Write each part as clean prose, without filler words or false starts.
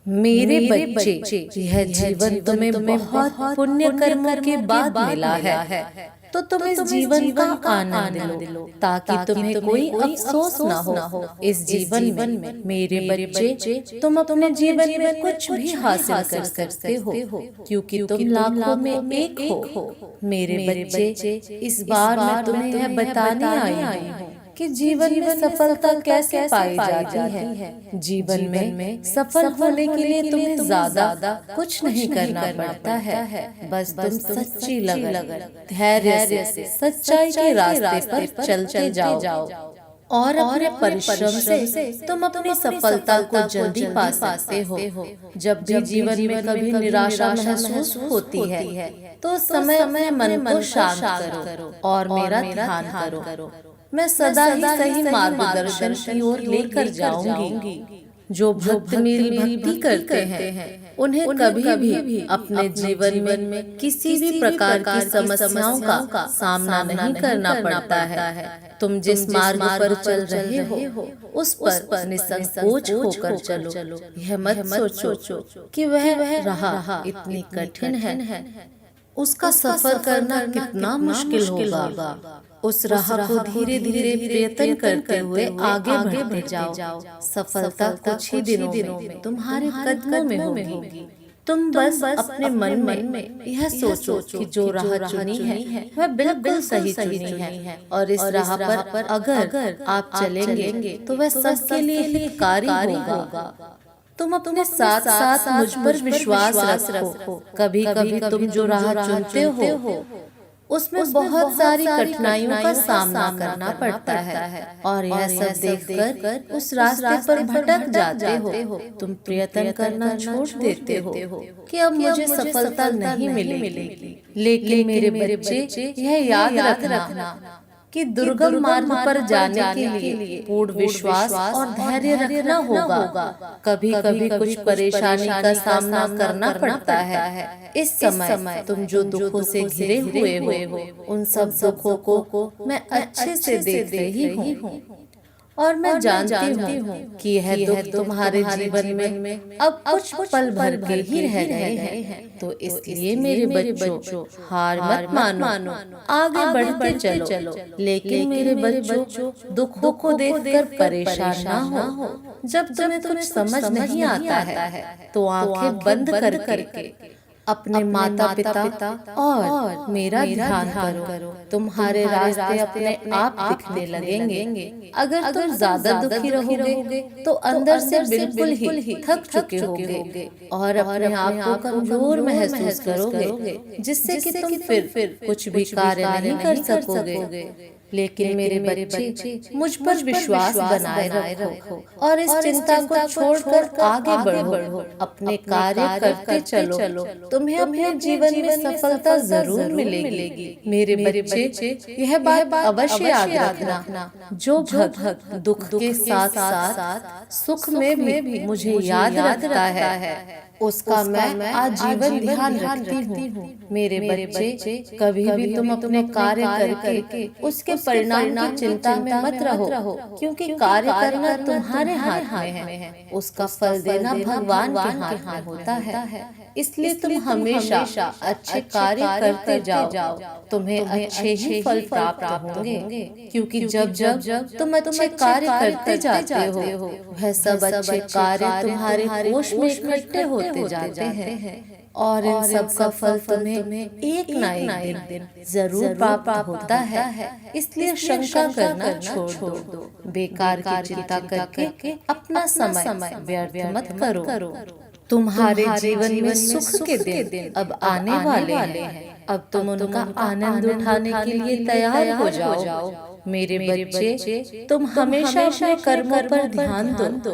मेरे बच्चे, यह जीवन तुम्हें बहुत पुण्य कर्मों के बाद मिला है, तो तुम इस जीवन का आनंद लो, ताकि तुम्हें कोई अफसोस न हो। इस जीवन में मेरे बच्चे, तुम अपने जीवन में कुछ भी हासिल कर सकते हो, क्योंकि तुम लाखों में एक हो। मेरे बच्चे, इस बार मैं तुम्हें यह बताने आई हूँ कि जीवन में सफलता कैसे पाई जाती है। जीवन में सफल होने के लिए तुम्हें ज्यादा कुछ नहीं करना पड़ता है, बस तुम सच्ची लगन, धैर्य से सच्चाई के रास्ते पर चलते जाओ और अपने परिश्रम से तुम अपनी सफलता को जल्दी पा सकते हो। जब भी जीवन में कभी निराशा महसूस होती है, तो उस समय अपने मन को शांत करो और मेरा ध्यान करो। मैं सदा ही सही मार्गदर्शन की ओर लेकर जाऊंगी। जो भक्त मेरी भक्ति करते हैं, उन्हें कभी भी अपने जीवन में किसी भी प्रकार की समस्याओं का सामना नहीं करना पड़ता है। तुम जिस मार्ग पर चल रहे हो, उस पर निसंकोच होकर चलो। यह मत सोचो कि वह राह इतनी कठिन है, उसका सफर करना कितना मुश्किल होगा। उस राह को धीरे धीरे प्रयत्न करते हुए आगे बढ़ते जाओ। सफलता कुछ ही दिनों में तुम्हारे कदमों में होगी। तुम बस अपने मन में यह सोचो कि जो राह चुनी है वह बिल्कुल सही चुनी है, और इस राह पर अगर आप चलेंगे तो वह सबके लिए हितकारी होगा। तुम अपने साथ साथ मुझ पर विश्वास रखो। कभी कभी तुम जो राह चुनते हो, उसमें बहुत सारी कठिनाइयों का सामना करना पड़ता है, और यह सब देखकर उस रास्ते पर भटक जाते हो। तुम प्रयत्न करना छोड़ देते हो कि अब मुझे सफलता नहीं मिलेगी। लेकिन मेरे बच्चे, यह याद रखना कि दुर्गम मार्ग पर जाने के लिए पूर्ण विश्वास और धैर्य रखना होगा। कभी कभी कुछ परेशानी का सामना करना पड़ता है। इस समय तुम जो दुखों से घिरे हुए हो, उन सब दुखों को मैं अच्छे से देख रही हूँ, और मैं जानती हूँ कि यह दुख तुम्हारे जीवन में अब कुछ पल भर के ही रह गए हैं। तो इसलिए मेरे बच्चों, हार मत मानो, आगे बढ़ते चलो। लेकिन मेरे बच्चों, दुखों को देखकर परेशान ना हो। जब तुम्हें कुछ समझ नहीं आता है, तो आंखें बंद करके अपने माता पिता और मेरा ध्यान करो। तुम्हारे रास्ते अपने आप दिखने लगेंगे। अगर तुम ज्यादा दुखी रहोगे, तो अंदर से बिल्कुल ही थक चुके होगे और अपने आप को कमजोर महसूस करोगे, जिससे कि तुम फिर कुछ भी कार्य नहीं कर सकोगे। लेकिन मेरे बच्चे, मुझ पर विश्वास बनाए रखो और इस चिंता को छोड़कर आगे बढ़ो। अपने कार्य करते चलो। तुम्हें अपने जीवन में सफलता जरूर मिलेगी। मेरे बच्चे, यह बात अवश्य याद रखना। जो भक्त दुख के साथ साथ सुख में भी मुझे याद रखता है, उसका मैं आजीवन ध्यान रखती हूँ। मेरे बच्चे, कभी भी तुम अपने कार्य करके उसके परिणाम की चिंता में मत रहो, क्योंकि कार्य करना तुम्हारे हाथ में है, उसका फल देना भगवान के हाथ में होता है। इसलिए तुम हमेशा अच्छे कार्य करते जाओ। तुम्हें अच्छे ही फल प्राप्त होंगे, क्योंकि जब तुम अच्छे कार्य करते जाते हो, वह सब अच्छे कार्य तुम्हारे कोष में इकट्ठे होते जाते हैं, और इन सब का फल तुम्हें एक ना एक दिन जरूर प्राप्त होता है। इसलिए शंका करना छोड़ दो। बेकार की चिंता करके अपना समय व्यर्थ मत करो। तुम्हारे जीवन में सुख के दिन अब आने वाले हैं। अब तुम उनका आनंद उठाने के लिए तैयार हो जाओ। मेरे बच्चे, तुम हमेशा अपने कर्मों पर ध्यान दो,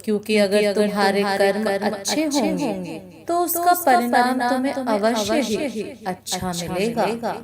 क्योंकि अगर तुम्हारे कर्म अच्छे होंगे, तो उसका परिणाम तुम्हें अवश्य ही अच्छा मिलेगा।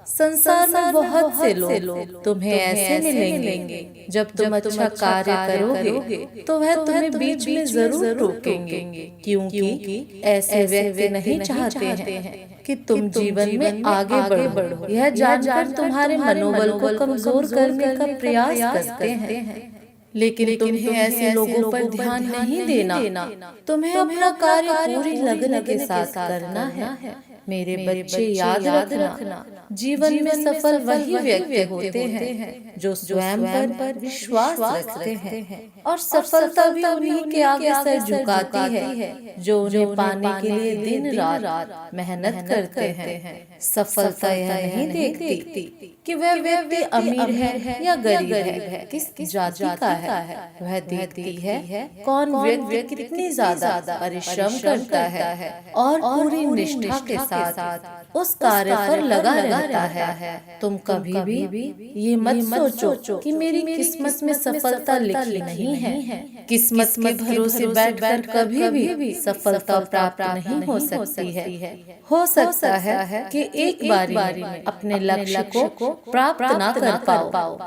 संसार में बहुत से लोग तुम्हें ऐसे मिलेंगे, जब तुम अच्छा कार्य करोगे तो वह तुम्हें बीच में जरूर रोकेंगे, क्योंकि ऐसे व्यक्ति नहीं चाहते हैं कि तुम जीवन में आगे बढ़ो। यह जानकर तुम्हारे मनोबल को कमजोर करने का प्रयास करते हैं। लेकिन तुम्हें ऐसे लोगों पर ध्यान नहीं देना। तुम्हें अपना कार्य पूरी लगन के साथ करना है। मेरे बच्चे याद रखना, जीवन में सफल वही व्यक्ति होते हैं जो स्वयं पर विश्वास रखते हैं, और सफलता भी उन्हीं के आगे सर झुकाती है जो उन्हें पाने के लिए दिन रात मेहनत करते हैं। सफलता यह नहीं देखती कि वह व्यक्ति अमीर है या गरीब है, किस जाति का है। वह देखती है कौन व्यक्ति कितनी ज्यादा परिश्रम करता है और पूरी निष्ठा के साथ उस कार्य पर लगा रहता है। तुम कभी भी ये मत सोचो कि मेरी किस्मत में सफलता लिखी नहीं है। किस्मत के भरोसे बैठकर कभी भी सफलता प्राप्त नहीं हो सकती है। हो सकता है कि एक बारी में अपने लक्ष्य को प्राप्त ना कर पाओ,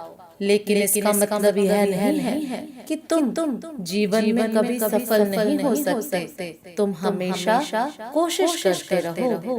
लेकिन इसका मतलब यह नहीं है कि तुम जीवन में कभी सफल नहीं हो सकते। तुम हमेशा कोशिश करते रहो।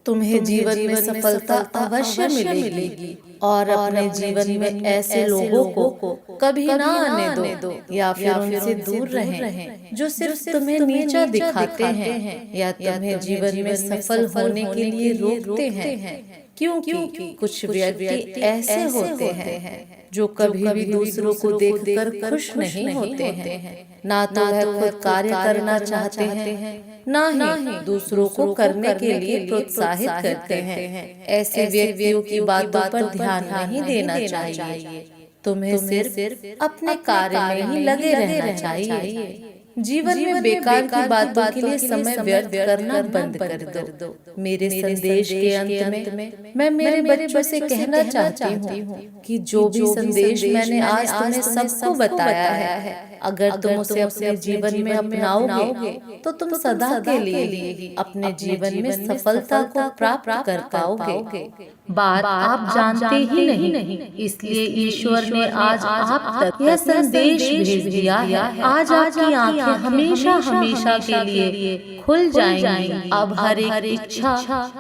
तुम्हें जीवन में सफलता अवश्य मिलेगी, और अपने जीवन में ऐसे लोगों को कभी ना आने दो या फिर उनसे दूर रहें जो सिर्फ तुम्हें नीचा दिखाते हैं या तुम्हें जीवन में सफल होने के लिए रोकते हैं। क्योंकि कुछ व्यक्ति ऐसे होते हैं जो कभी भी दूसरों को देखकर खुश नहीं होते हैं। ना तो वह खुद कार्य करना चाहते हैं, ना ही दूसरों को करने के लिए प्रोत्साहित करते हैं। ऐसे व्यक्तियों की बातों पर ध्यान नहीं देना चाहिए। तुम्हें सिर्फ अपने कार्य में ही लगे रहना चाहिए। जीवन में बेकार की बातों के लिए समय व्यर्थ करना बंद कर दो। मेरे संदेश के अंत में मैं मेरे बच्चों से कहना चाहती हूँ कि जो भी संदेश मैंने आज तुम्हें सबको बताया है, अगर तुम उसे अपने जीवन में अपनाओगे तो तुम सदा के लिए अपने जीवन में सफलता को प्राप्त कर पाओगे। बात आप जानते ही नहीं, इसलिए ईश्वर ने आज आप तक यह संदेश भेज दिया है। आज आपकी आंखें हमेशा के लिए खुल जाएंगी। अब हर एक इच्छा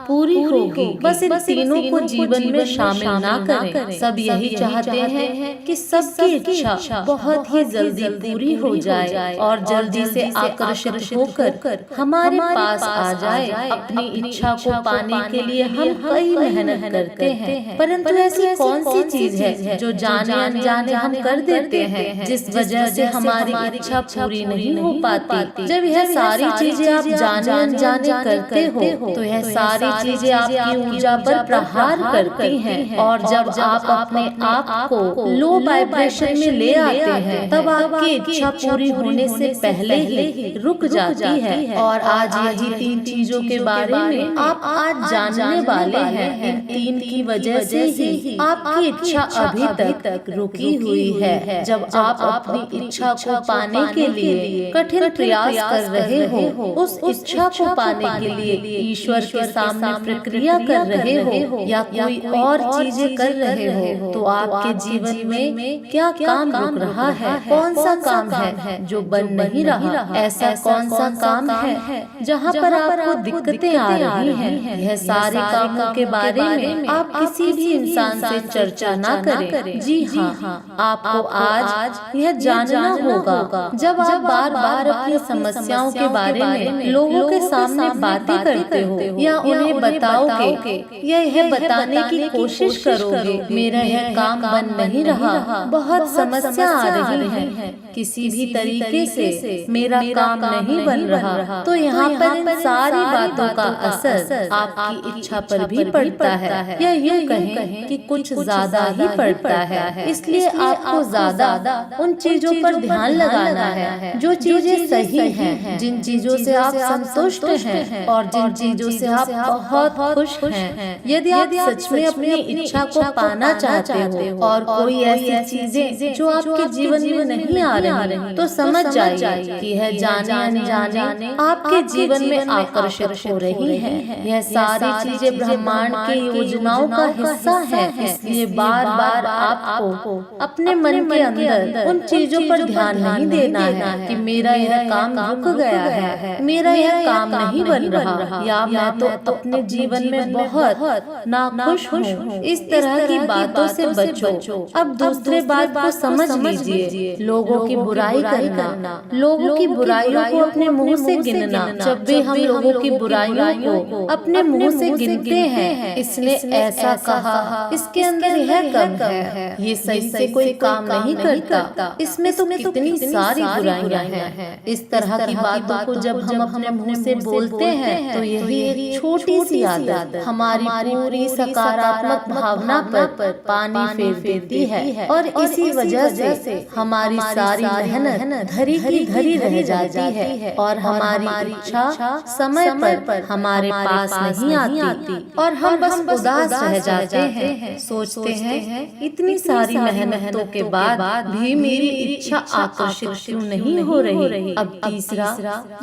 पूरी होगी। बस इन तीनों को जीवन में शामिल ना करें। सब यही चाहते हैं कि सबकी इच्छा बहुत ही जल्दी पूरी हो जाए और जल्दी से आकर्षित होकर हमारे पास आ जाए। अपनी इच्छा को पाने के लिए हम कई मेहनत करते हैं, परंतु ऐसी कौन सी चीज है जो जाने अनजाने हम कर देते हैं, जिस वजह से हमारी इच्छा पूरी नहीं हो पाती। जब यह सारी चीजें आप जाने अनजाने करते हो तो यह सारी चीजें आपकी ऊर्जा पर प्रहार करती हैं, और जब आप अपने आप को लो वाइब्रेशन में ले आते हैं तब आपकी इच्छा पूरी होने से पहले ही रुक जाती है। और आज यही तीन चीजों के बारे में आप आज जानने वाले हैं। इन तीन की वजह से ही आपकी इच्छा अभी तक रुकी हुई है। जब आप अपनी इच्छा को पाने के लिए कठिन प्रयास कर रहे हो, उस इच्छा को पाने के लिए ईश्वर के सामने प्रक्रिया कर रहे हो या कोई और चीजें कर रहे हो, तो आपके जीवन में क्या काम रुक रहा है? कौन सा काम है जो बन नहीं रहा? ऐसा कौन सा काम है जहाँ पर आपको दिक्कतें आ रही हैं? यह सारे कामों के बारे में आप किसी भी इंसान से चर्चा ना करें। जी हाँ, आपको आज यह जानना होगा। जब आप बार बार अपनी समस्याओं के बारे में लोगों के सामने बातें करते हो या उन्हें बताओगे या यह बताने की कोशिश करोगे मेरा यह काम बन नहीं रहा, बहुत समस्या आ रही है, किसी भी तरीके से मेरा काम नहीं बन रहा, तो यहाँ पर इन सारी बातों का असर आपकी इच्छा पर भी पड़ता है, या यूँ कहें कि कुछ ज्यादा ही पड़ता है। इसलिए आपको ज्यादा उन चीजों पर ध्यान लगाना है जो चीजें सही हैं, जिन चीजों से आप संतुष्ट हैं और जिन चीजों से आप बहुत खुश हैं। यदि आप सच में अपनी इच्छा को पाना चाहते हो और कोई ऐसी चीजें जो आपके जीवन में नहीं आ रही, तो समझ जाइए कि यह जाने अनजाने आपके जीवन में आकर्षित हो रही है। यह सारी चीजें ब्रह्मांड की योजनाओं का हिस्सा है। इसलिए बार बार आपको अपने मन के अंदर उन चीजों पर ध्यान नहीं देना है कि मेरा यह काम रुक गया है, मेरा यह काम नहीं बन रहा, या मैं तो अपने जीवन में बहुत नाखुश हूँ। इस तरह की बातों से बचो। अब दूसरे बात को समझ लीजिए। लोगों की बुराई करना, लोगों की बुराइयों को अपने मुंह से गिनना। जब भी हम लोगों की बुराइयों को अपने मुंह से गिनते हैं, इसने ऐसा कहा, इसके अंदर यह कम है, ये सही से कोई काम नहीं करता, इसमें तो कितनी सारी बुराइयां हैं। इस तरह की बातों को जब हम अपने मुंह से बोलते हैं तो यही एक छोटी सी आदत हमारी पूरी सकारात्मक भावना पर पानी फेर देती है, और इसी वजह से हमारी सारी मेहनत धरी की धरी रह जाती है, और हमारी इच्छा समय पर हमारे पास नहीं आती, और हम बस उदास रह जाते हैं। सोचते हैं इतनी सारी मेहनतों के बाद भी मेरी इच्छा आकर्षित क्यों नहीं हो रही। अब तीसरा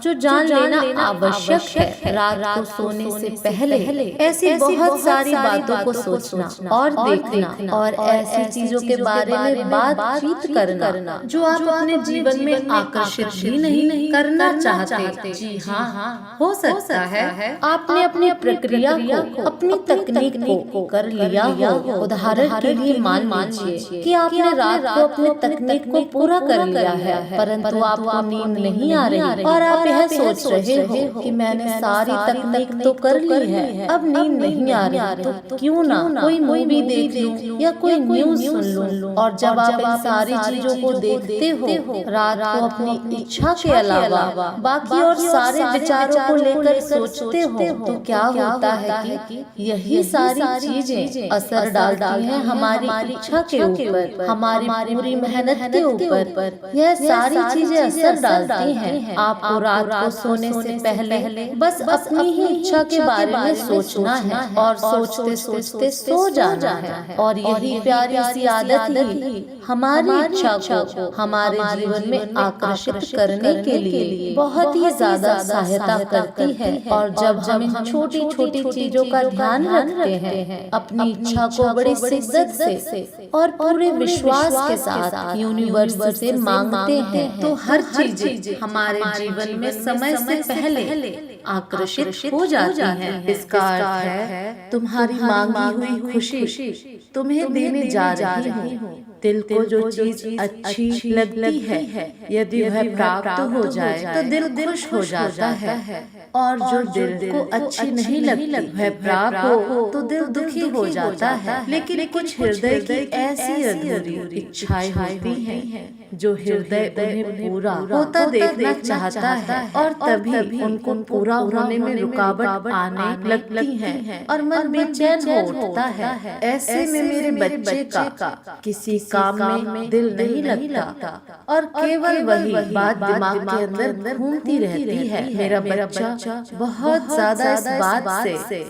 जो जान लेना आवश्यक है, रात को सोने से पहले ऐसी बहुत सारी बातों को सोचना और देखना, और ऐसी चीजों के बारे में बातचीत करना जो आप अपने जीवन में आकर्षित भी नहीं करना चाहते। जी हाँ, हो सकता है आपने अपनी प्रक्रिया को, अपनी तकनीक को कर लिया हो। उदाहरण के लिए मान लीजिए कि आपने रात को अपनी तकनीक को पूरा कर लिया है, परंतु आपको नींद नहीं आ रही, और आप यह सोच रहे हो कि मैंने सारी तकनीक तो कर ली है, अब नींद नहीं आ रही, तो क्यों ना कोई मूवी देख लूं या कोई न्यूज सुन लूं। और जब आप इन सारी चीजों को देखते हो, रात को अपनी इच्छा के अलावा बाकी और सारे विचारों को लेकर सोचते हो, तो क्या होता है कि यही सारी चीजें असर डालती हैं हमारी इच्छा के ऊपर, हमारी पूरी मेहनत के ऊपर। यह सारी चीजें असर डालती हैं। आपको रात को सोने से पहले बस अपनी ही इच्छा के बारे में सोचना है, और सोचते सोचते सो जाना है। और यही प्यारी सी आदत ही हमारी इच्छा को हमारे जीवन में आकर्षित करने के लिए बहुत ही ज्यादा सहायता करती है। और जब हम इन छोटी छोटी चीजों का ध्यान रखते हैं, अपनी इच्छा को बड़ी शिद्दत से और पूरे विश्वास के साथ यूनिवर्स से मांगते हैं, तो हर चीज हमारे जीवन में समय से पहले आकर्षित हो जाती है। इसका अर्थ है तुम्हारी मांगी हुई खुशी तुम्हें देने जा रही हूँ। दिल को जो चीज अच्छी लगती है, यदि वह प्राप्त हो जाए तो दिल खुश हो जाता है, और जो दिल को अच्छी नहीं लगती वह प्राप्त हो तो दिल दुखी हो जाता है। लेकिन कुछ हृदय की ऐसी अधूरी इच्छाएं होती हैं जो हृदय उन्हें पूरा होता देखना चाहता है, और तभी उनको पूरा होने में रुकावट आने लगती है और मन बेचैन हो उठता है। ऐसे में मेरे बच्चे का किसी काम में दिल नहीं लगता, और केवल वही बात दिमाग के अंदर घूमती रहती है। मेरा बच्चा बहुत ज्यादा इस बात से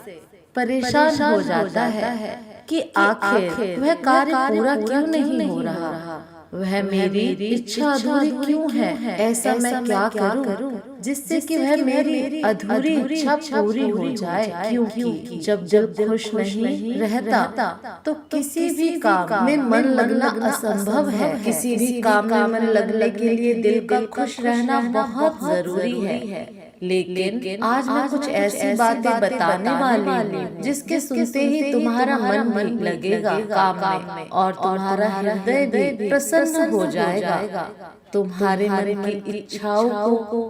परेशान हो जाता है कि आखिर वह कार्य पूरा क्यों नहीं हो रहा, वह मेरी इच्छा अधूरी क्यों है, ऐसा मैं क्या करूं जिससे कि वह मेरी अधूरी इच्छा पूरी हो जाए। क्योंकि जब खुश नहीं रहता तो किसी भी काम में मन लगना असंभव है। किसी भी काम में मन लगने के लिए दिल का खुश रहना बहुत जरूरी है। लेकिन आज मैं कुछ ऐसी बातें बताने वाली हूँ जिसके सुनते ही तुम्हारा मन भी लगेगा काम में, और तुम्हारा हृदय भी प्रसन्न हो जाएगा। तुम्हारे मन की इच्छाओं को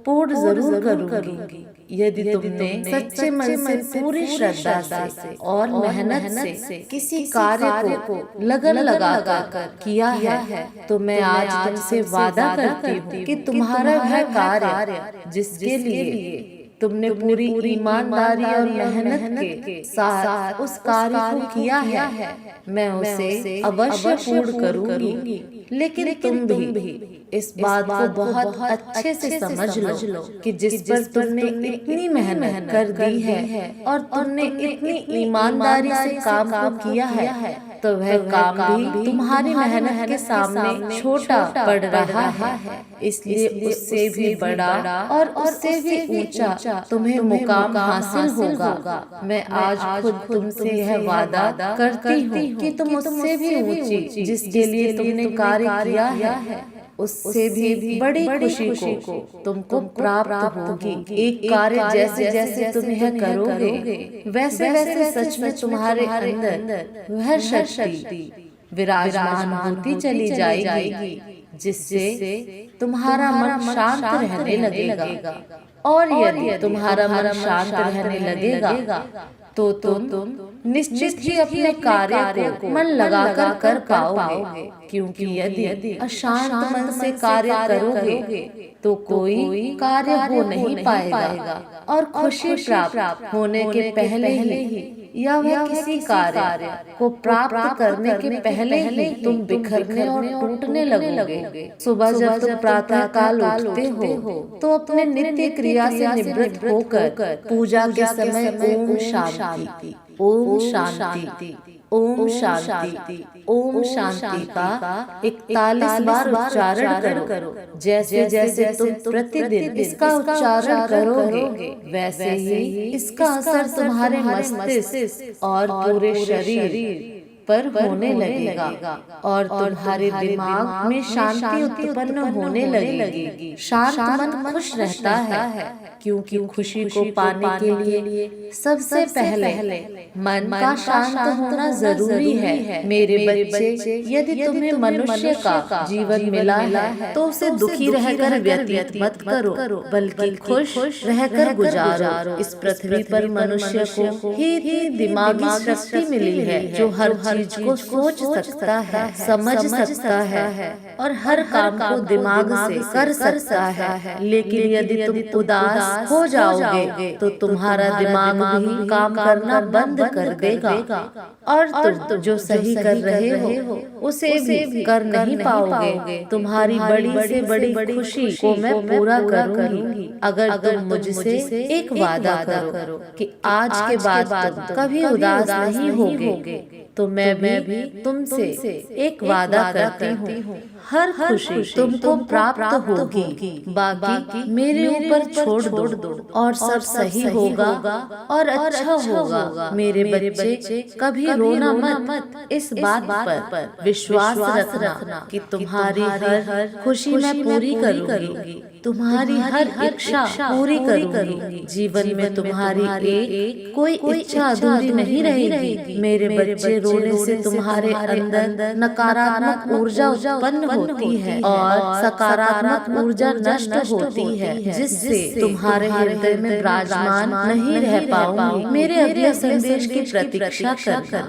पूर्ण जरूर करूंगी यदि तुमने सच्चे मन से पूरी श्रद्धा से और मेहनत से किसी कार्य को लगन लगाकर किया है। तो मैं आज तुमसे वादा करती हूँ कि तुम्हारा वह कार्य जिसके लिए तुमने पूरी ईमानदारी और मेहनत के साथ उस कार्य को किया है, मैं उसे अवश्य पूर्ण करूंगी। लेकिन तुम भी इस बात को बहुत अच्छे से समझ लो कि जिस पर तुमने इतनी मेहनत कर दी है और तुमने इतनी ईमानदारी से काम को किया है, तो वह काम भी तुम्हारी मेहनत के सामने छोटा पड़ रहा है। इसलिए उससे भी बड़ा और उससे भी ऊंचा तुम्हें मुकाम हासिल होगा। मैं आज खुद तुमसे यह वादा करती हूँ कि तुम उससे भी ऊंची जिसके लिए तुमने कार्य किया है उससे भी बड़ी खुशी को तुमको प्राप्त होगी। एक कार्य जैसे जैसे तुम यह करोगे वैसे वैसे सच में तुम्हारे अंदर वह शक्ति विराजमान होती चली जाएगी, जिससे तुम्हारा मन शांत रहने लगेगा। और यदि तुम्हारा मन शांत रहने लगेगा तो तुम निश्चित ही अपने कार्य को मन लगाकर कर पाओगे, क्योंकि यदि अशांत मन से कार्य करोगे तो कोई कार्य हो नहीं पाएगा और खुशी प्राप्त होने के पहले ही या वह किसी कार्य को प्राप्त करने के पहले ही तुम बिखरने और टूटने लगोगे। सुबह जब तुम प्रातः काल उठते हो तो अपने नित्य क्रिया से निवृत्त होकर पूजा के समय ओम शांति, ओम शांति, ओम शांति, ओम शांति का 41 बार उच्चारण करो। जैसे जैसे तुम प्रतिदिन इसका उच्चारण करोगे वैसे ही इसका असर तुम्हारे मस्तिष्क और पूरे शरीर पर होने लगेगा और तुम्हारे दिमाग में शांति उत्पन्न होने लगेगी। शांत मन खुश रहता है, क्योंकि खुशी को पाने के लिए सबसे पहले मन का शांत होना जरूरी है। मेरे बच्चे, यदि तुम्हें मनुष्य का जीवन मिला है तो उसे दुखी रहकर व्यतीत मत करो, बल्कि खुश रहकर गुजारो। इस पृथ्वी पर मनुष्य को ही दिमागी शक्ति मिली है जो हर चीज को सोच सकता है, समझ सकता है और हर काम को दिमाग से कर सकता है। लेकिन यदि तुम उदास हो जाओगे तो तुम्हारा दिमाग भी काम करना बंद कर देगा और तुम जो सही कर रहे हो उसे भी कर नहीं पाओगे। तुम्हारी बड़ी से बड़ी खुशी को मैं पूरा करूंगी अगर तुम मुझसे एक वादा करो कि आज के बाद तुम कभी उदास नहीं होगे। तो मैं भी तुमसे एक वादा करती हूँ, हर खुशी तुमको प्राप्त होगी, बाकी मेरे ऊपर छोड़ दो और सब सही होगा और अच्छा होगा। मेरे बच्चे, कभी रोना मत। इस बात पर विश्वास रखना कि तुम्हारी हर खुशी मैं पूरी करूंगी, तुम्हारी हर इच्छा पूरी करूंगी। जीवन में तुम्हारी एक कोई इच्छा अधूरी नहीं रहेगी। मेरे बच्चे, रोने से तुम्हारे अंदर नकारात्मक ऊर्जा उत्पन्न होती है और सकारात्मक ऊर्जा नष्ट होती है, जिससे तुम्हारे हृदय में विराजमान नहीं रह पाओगे। मेरे अगले संदेश की प्रतीक्षा कर।